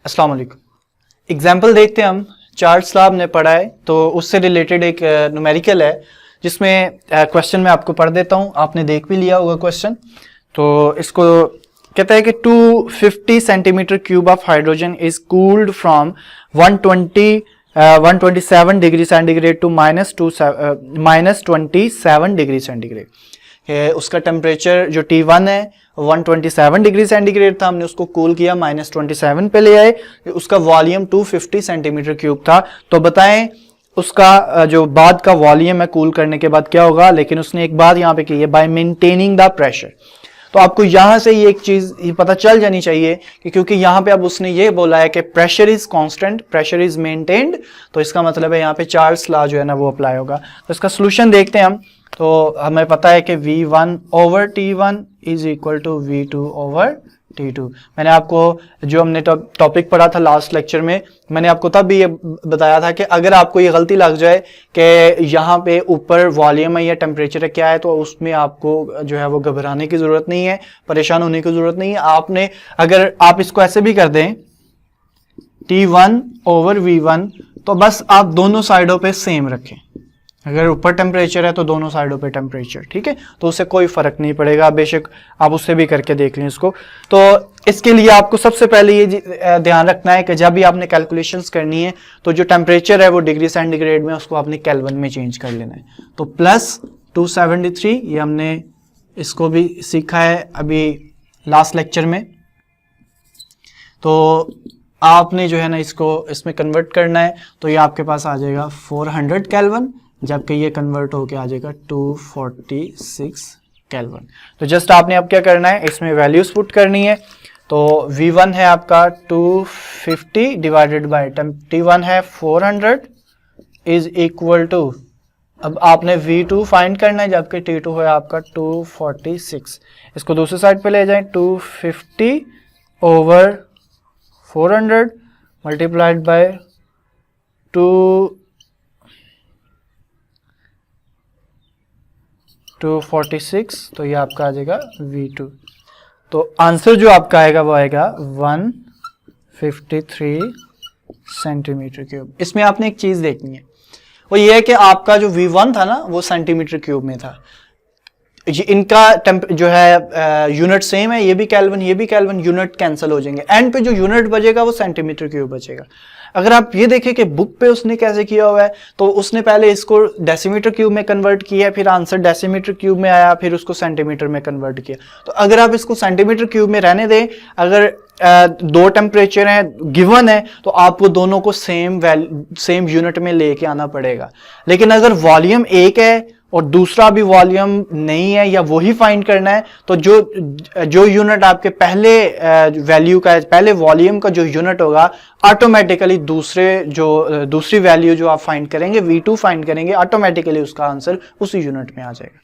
अस्सलाम वालेकुम। एग्जाम्पल देखते हैं हम। चार्ल्स स्लाब ने पढ़ा है तो उससे रिलेटेड एक न्यूमेरिकल है जिसमें क्वेश्चन मैं आपको पढ़ देता हूँ, आपने देख भी लिया होगा क्वेश्चन। तो इसको कहता है कि 250 centimetre cube of hydrogen is cooled from 127 degree centigrade to -27 degree centigrade. उसका टेम्परेचर जो T1 है 127 डिग्री सेंटीग्रेड था, हमने उसको कूल किया -27 पे ले आए। उसका वॉल्यूम 250 सेंटीमीटर क्यूब था। तो बताएं उसका जो बाद का वॉल्यूम है कूल करने के बाद क्या होगा। लेकिन उसने एक बात यहाँ पे की है, बाय मेंटेनिंग द प्रेशर। तो आपको यहां से ये एक चीज पता चल जानी चाहिए कि क्योंकि यहां पे अब उसने ये बोला है कि pressure is constant, pressure is maintained, तो इसका मतलब है यहाँ पे चार्ल्स लॉ जो है ना वो अप्लाई होगा। तो इसका सोल्यूशन देखते हैं हम। तो हमें पता है कि V1 over T1 is equal to V2 over T2। मैंने आपको जो हमने टॉपिक पढ़ा था लास्ट लेक्चर में, मैंने आपको तब भी ये बताया था कि अगर आपको ये गलती लग जाए कि यहाँ पे ऊपर वॉल्यूम है या टेम्परेचर है क्या है, तो उसमें आपको जो है वो घबराने की जरूरत नहीं है, परेशान होने की जरूरत नहीं है। आपने अगर आप इसको ऐसे भी कर दें T1 ओवर V1, तो बस आप दोनों साइडों पे सेम रखें। अगर ऊपर टेम्परेचर है तो दोनों साइडों पे टेम्परेचर, ठीक है, तो उससे कोई फर्क नहीं पड़ेगा। बेशक आप उससे भी करके देख लें इसको। तो इसके लिए आपको सबसे पहले ये ध्यान रखना है कि जब भी आपने कैलकुलेशंस करनी है तो जो टेम्परेचर है वो डिग्री सेंटीग्रेड में, उसको आपने केल्विन में चेंज कर लेना है। तो प्लस 273, ये हमने इसको भी सीखा है अभी लास्ट लेक्चर में। तो आपने जो है ना इसको इसमें कन्वर्ट करना है, तो ये आपके पास आ जाएगा 400 केल्विन, जबकि ये कन्वर्ट होके आ जाएगा 246 केल्विन। तो जस्ट आपने अब क्या करना है, इसमें वैल्यूज पुट करनी है। तो V1 है आपका 250 डिवाइडेड बाय T1 है 400 इज इक्वल टू, अब आपने V2 फाइंड करना है, जबकि T2 है आपका 246। इसको दूसरी साइड पे ले जाएं, 250 ओवर 400 मल्टीप्लाइड बाय 246, तो ये आपका आ जाएगा V2। तो आंसर जो आपका आएगा वो आएगा 153 सेंटीमीटर क्यूब। इसमें आपने एक चीज देखनी है, वो ये है कि आपका जो V1 था ना वो सेंटीमीटर क्यूब में था। इनका जो है यूनिट सेम है, ये भी केल्विन ये भी केल्विन, यूनिट कैंसिल हो जाएंगे। एंड पे जो यूनिट बचेगा वो सेंटीमीटर क्यूब बचेगा। अगर आप ये देखें कि बुक पे उसने कैसे किया हुआ है, तो उसने पहले इसको डेसीमीटर क्यूब में कन्वर्ट किया, फिर आंसर डेसीमीटर क्यूब में आया, फिर उसको सेंटीमीटर में कन्वर्ट किया। तो अगर आप इसको सेंटीमीटर क्यूब में रहने दें, अगर दो टेम्परेचर हैं गिवन है, तो आपको दोनों को सेम यूनिट में लेके आना पड़ेगा। लेकिन अगर वॉल्यूम एक है और दूसरा भी वॉल्यूम नहीं है या वही फाइंड करना है, तो जो यूनिट आपके पहले वैल्यू का, पहले वॉल्यूम का जो यूनिट होगा, ऑटोमेटिकली दूसरी वैल्यू जो आप फाइंड करेंगे V2 फाइंड करेंगे, ऑटोमेटिकली उसका आंसर उसी यूनिट में आ जाएगा।